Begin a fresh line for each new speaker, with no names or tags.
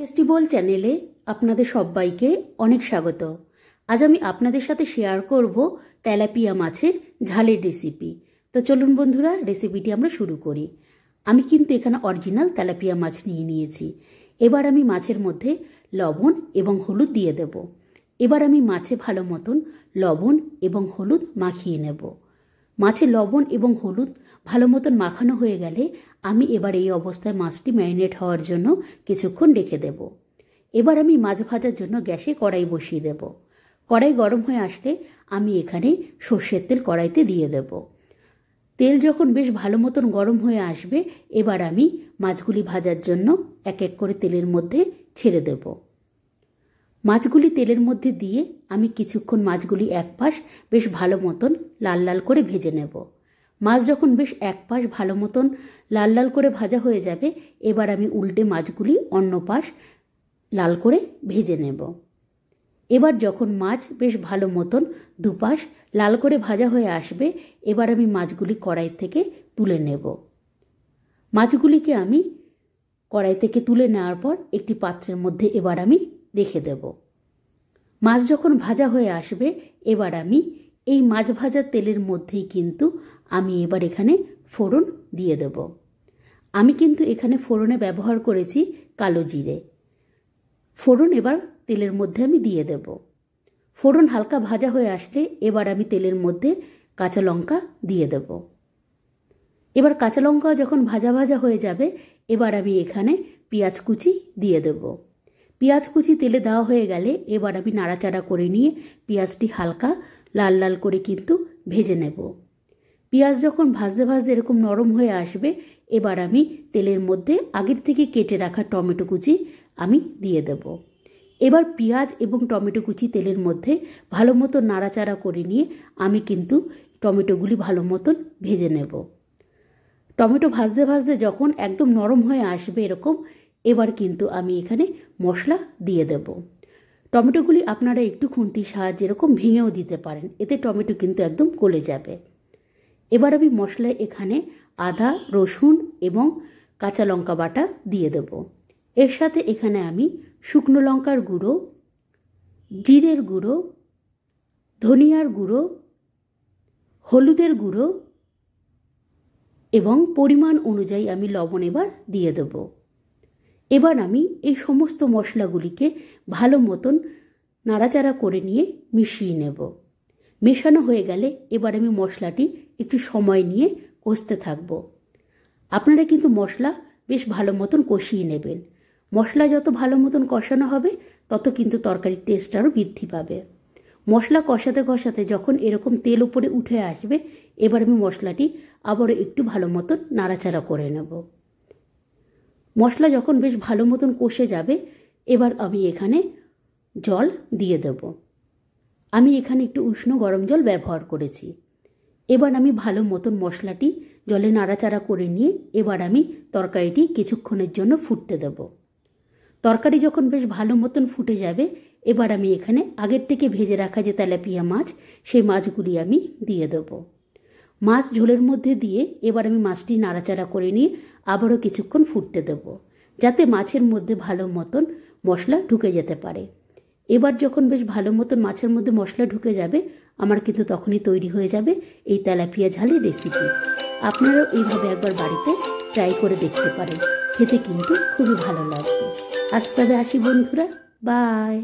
টেস্টিবল চ্যানেলে আপনাদের সবাইকে অনেক স্বাগত। আজ আমি আপনাদের সাথে শেয়ার করব তেলাপিয়া মাছের ঝালের রেসিপি। তো চলুন বন্ধুরা, রেসিপিটি আমরা শুরু করি। আমি কিন্তু এখানে অরিজিনাল তেলাপিয়া মাছ নিয়েছি। এবার আমি মাছের মধ্যে লবণ এবং হলুদ দিয়ে দেব। এবার আমি মাছে ভালো মতন লবণ এবং হলুদ মাখিয়ে নেব। মাছে লবণ এবং হলুদ ভালো মতন মাখানো হয়ে গেলে আমি এবার এই অবস্থায় মাছটি ম্যারিনেট হওয়ার জন্য কিছুক্ষণ রেখে দেব। এবার আমি মাছ ভাজার জন্য গ্যাসে কড়াই বসিয়ে দেব। কড়াই গরম হয়ে আসলে আমি এখানে সর্ষের তেল কড়াইতে দিয়ে দেব। তেল যখন বেশ ভালো মতন গরম হয়ে আসবে, এবার আমি মাছগুলি ভাজার জন্য এক এক করে তেলের মধ্যে ছেড়ে দেব। মাছগুলি তেলের মধ্যে দিয়ে আমি কিছুক্ষণ মাছগুলি এক পাশ বেশ ভালো মতন লাল লাল করে ভেজে নেব। মাছ যখন বেশ এক পাশ ভালো মতন লাল লাল করে ভাজা হয়ে যাবে, এবার আমি উল্টে মাছগুলি অন্য পাশ লাল করে ভেজে নেব। এবার যখন মাছ বেশ ভালো মতন দুপাশ লাল করে ভাজা হয়ে আসবে, এবার আমি মাছগুলি কড়াই থেকে তুলে নেব। মাছগুলিকে আমি কড়াই থেকে তুলে নেওয়ার পর একটি পাত্রের মধ্যে এবার আমি রেখে দেব। মাছ যখন ভাজা হয়ে আসবে, এবার আমি এই মাছ ভাজার তেলের মধ্যেই কিন্তু আমি এবার এখানে ফোড়ন দিয়ে দেব। আমি কিন্তু এখানে ফোড়নে ব্যবহার করেছি কালো জিরে। ফোড়ন এবার তেলের মধ্যে আমি দিয়ে দেব। ফোড়ন হালকা ভাজা হয়ে আসলে এবার আমি তেলের মধ্যে কাঁচা লঙ্কা দিয়ে দেব। এবার কাঁচা লঙ্কা যখন ভাজা ভাজা হয়ে যাবে, এবার আমি এখানে পেঁয়াজ কুচি দিয়ে দেব। পেঁয়াজ কুচি তেলে দেওয়া হয়ে গেলে এবার আমি নাড়াচাড়া করে নিয়ে পেঁয়াজটি হালকা লাল লাল করে কিন্তু ভেজে নেব। পেঁয়াজ যখন ভাজতে ভাজতে এরকম নরম হয়ে আসবে, এবার আমি তেলের মধ্যে আগের থেকে কেটে রাখা টমেটো কুচি আমি দিয়ে দেব। এবার পেঁয়াজ এবং টমেটো কুচি তেলের মধ্যে ভালো মতো নাড়াচাড়া করে নিয়ে আমি কিন্তু টমেটোগুলি ভালো মতন ভেজে নেব। টমেটো ভাজতে ভাজতে যখন একদম নরম হয়ে আসবে এরকম, এবার কিন্তু আমি এখানে মশলা দিয়ে দেব। টমেটোগুলি আপনারা একটু খুন্তির সাহায্যে এরকম ভেঙেও দিতে পারেন, এতে টমেটো কিন্তু একদম গলে যাবে। এবার আমি মশলা এখানে আদা, রসুন এবং কাঁচা লঙ্কা বাটা দিয়ে দেব। এর সাথে এখানে আমি শুকনো লঙ্কার গুঁড়ো, জিরের গুঁড়ো, ধনিয়ার গুঁড়ো, হলুদের গুঁড়ো এবং পরিমাণ অনুযায়ী আমি লবণ এবার দিয়ে দেব। এবার আমি এই সমস্ত মশলাগুলিকে ভালো মতন নাড়াচাড়া করে নিয়ে মিশিয়ে নেব। মেশানো হয়ে গেলে এবার আমি মশলাটি একটু সময় নিয়ে কষতে থাকব। আপনারা কিন্তু মশলা বেশ ভালো মতন কষিয়ে নেবেন। মশলা যত ভালো মতন কষানো হবে, তত কিন্তু তরকারির টেস্ট আরও বৃদ্ধি পাবে। মশলা কষাতে কষাতে যখন এরকম তেল উপরে উঠে আসবে, এবার আমি মশলাটি আবারও একটু ভালো মতন নাড়াচাড়া করে নেব। মশলা যখন বেশ ভালো মতন কষে যাবে, এবার আমি এখানে জল দিয়ে দেব। আমি এখানে একটু উষ্ণ গরম জল ব্যবহার করেছি। এবার আমি ভালো মতন মশলাটি জলে নাড়াচাড়া করে নিয়ে এবার আমি তরকারিটি কিছুক্ষণের জন্য ফুটতে দেব। তরকারি যখন বেশ ভালো মতন ফুটে যাবে, এবার আমি এখানে আগের থেকে ভেজে রাখা যে তেলাপিয়া মাছ, সেই মাছগুলি আমি দিয়ে দেব। মাছ ঝোলের মধ্যে দিয়ে এবার আমি মাছটি নাড়াচাড়া করে নিয়ে আবারও কিছুক্ষণ ফুটতে দেব, যাতে মাছের মধ্যে ভালো মতন মশলা ঢুকে যেতে পারে। এবার যখন বেশ ভালো মতন মাছের মধ্যে মশলা ঢুকে যাবে, আমার কিন্তু তখনই তৈরি হয়ে যাবে এই তেলাপিয়া ঝালের রেসিপি। আপনারাও এইভাবে একবার বাড়িতে ট্রাই করে দেখতে পারেন, খেতে কিন্তু খুবই ভালো লাগবে। আজ তবে আসি বন্ধুরা, বাই।